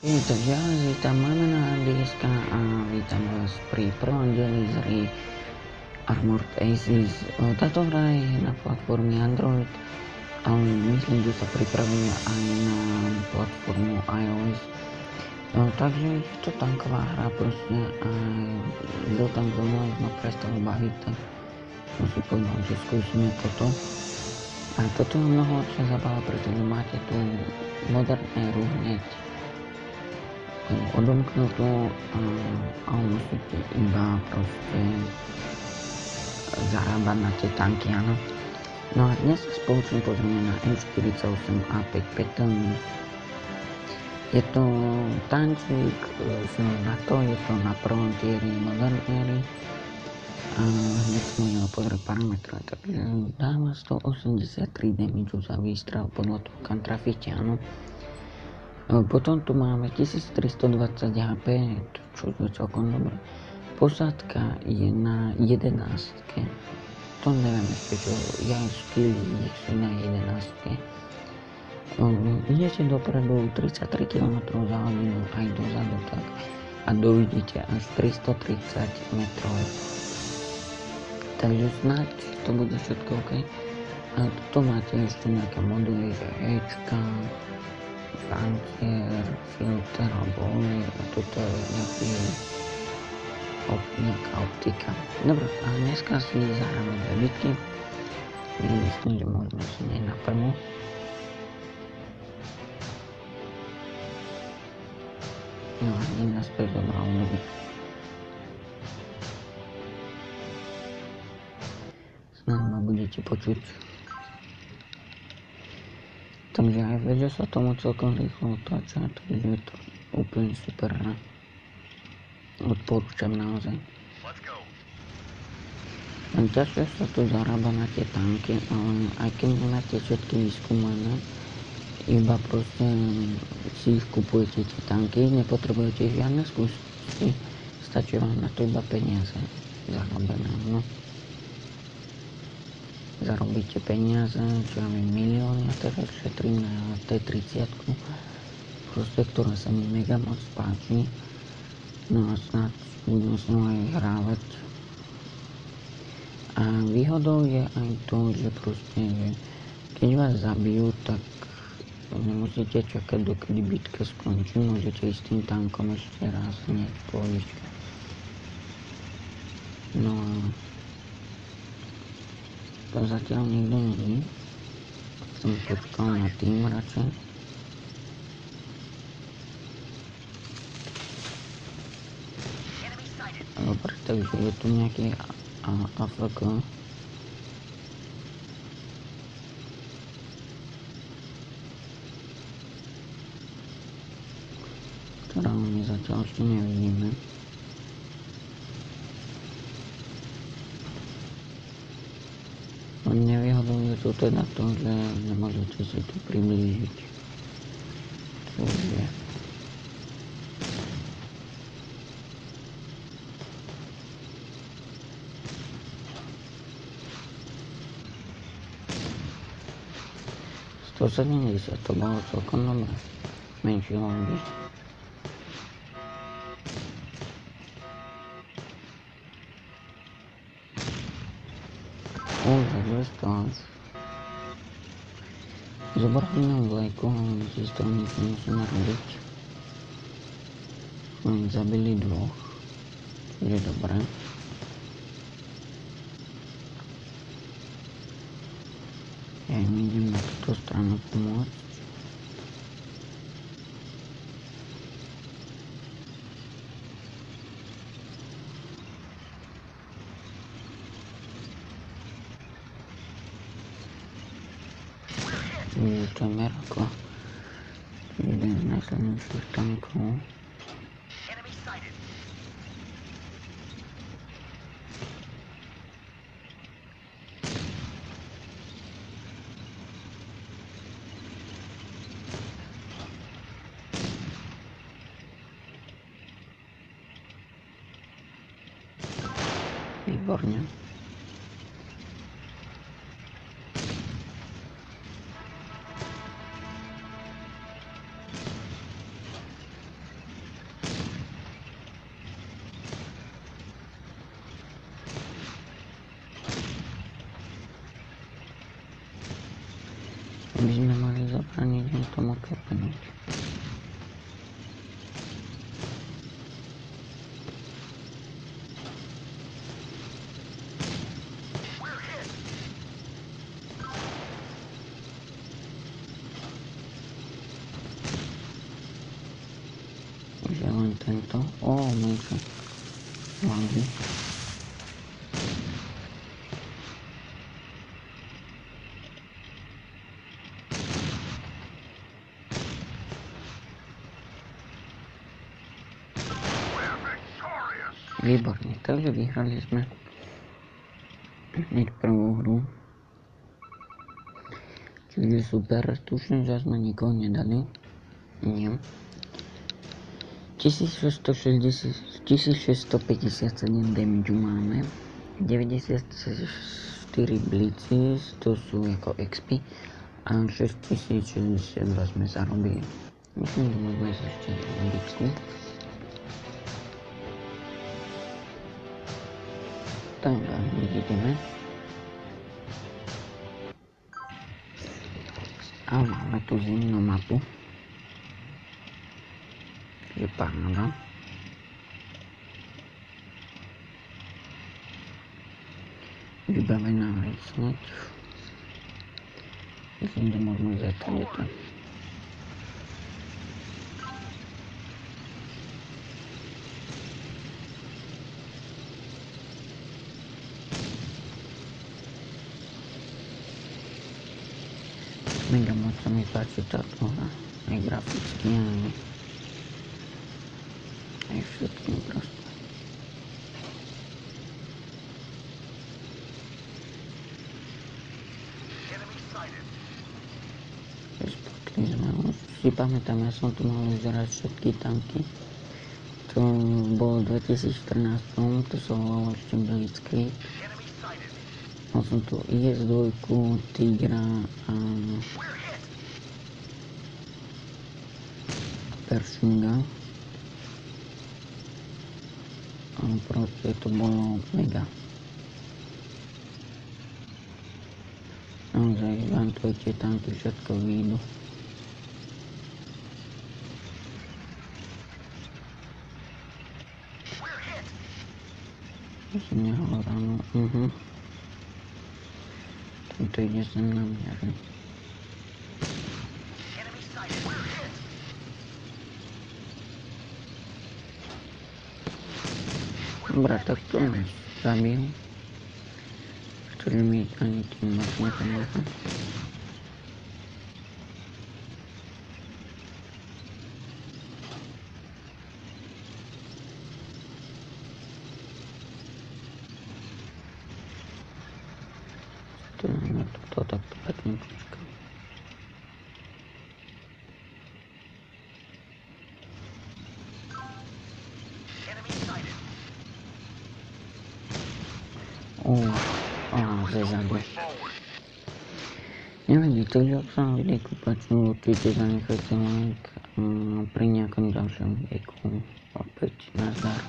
Takže ja vás vítam, máme na DSK a vítam vás pri prvom dieli z hry Armored Aces. Táto hra je na platforme Android, ale myslím, že sa pripravuje aj na platformu iOS. Takže je to tanková hra proste a kto tam so mnou ma prestal baviť, tak som si povedal, že skúsime toto. A toto je mnoho lepšia zabava, pretože máte tu modernú hneď odomknutú a musíte iba proste zarábať na tie tanky, áno. No a dnes sa spoločne pozrieme na M48A5 Patton. Je to tančík z NATO, je to na prvom tieri Modern Éry a hneď sme ho pozrieť parametre, takže dáva 183 damage za výstrel podľa toho, kam trafíte, áno. Potom tu máme 1320 HP, čo je celkom dobré. Posádka je na 11. To neviem ešte čo, ja skilly nech sú na 11. Idete dopredu 33 km za hodinu aj dozadu, tak a dovidíte až 330 metrov. Takže snáď to bude všetko OK. A tu máte ešte nejaké moduly, že Hčka, Frontier, filter alebo olej a toto je nejaká optika. Dobre, a dneska si zahráme dve bitky. Myslím, že môžeme si nie na prvú. No a nie naspäť do roundu. Snad ma budete počuť. Takže aj vedia sa tomu celkom rýchlo otáča, takže je to úplne super hra. Odporúčam naozaj. Len ťažšie sa tu zarába na tie tanky, ale aj keď nemáte všetky vyskúmané, iba proste si ich kupujete tie tanky, nepotrebujete žiadne skúsenosti, stačí vám na to iba peniaze zarobené, no. Zarobíte peniaze, čo ja viem, milióny a teraz šetrím na T30, proste, ktorá sa mi mega moc páči. No a snad budem s ňou aj hrávať. A výhodou je aj to, že proste, že keď vás zabijú, tak nemusíte čakať, dokedy bitka skončí, môžete ísť tým tankom ešte raz hneď pohodička. No a to zatiaľ nikto není. Som počkal na tým radšej. Dobre, takže je tu nejaký AFK. Ktorá my zatiaľ ešte nevidíme. Nevýhodou je tu teda to, že nemôžete si tu priblížiť. Čo je. To bolo celkom dobré. Menšie lobby. Za 200 až. Zobrali nám vlajku, ale si z toho nič nemusíme robiť. Len zabili dvoch, čo je dobré. Ja im idem na túto stranu pomôcť. To je Merko. Jeden z najsilnejších tankov. Výborne. dostanúť. Už je len tento. Menšie lagy. Výborne, takže vyhrali sme hneď prvú hru. Čiže super, tuším, že sme nikoho nedali. Nie. 1657 damage máme, 94 blitzes, to sú ako XP a 6062 sme zarobili. Myslím, že môžeme sa ešte na bičku. Tak a vidíme. A máme tu zimnú mapu. Je paráda. Vybavená vec sneď. Myslím, že môžeme zjať to. Mega moc sa mi páči táto hra, aj graficky, aj všetkým proste. Spotli sme už, si pamätám, ja som tu mal uzerať všetky tanky. To bolo v 2014, to sa volalo ešte Blitzkrieg. Mal som tu IS-2, Tigra a Pershinga. A proste to bolo mega. Naozaj vám to tie tanky všetko výjdu. Som nehovoril, to ide sem na mňa, že? Dobre, tak to nás zabil. Ktorý mi ani tým moc nepomáha. To na to takto pekne počkám. Zezadu. Nevidíte, že ak sa na videjku páči, určite zanechajte like pri nejakom ďalšom videjku. Opäť nazdar.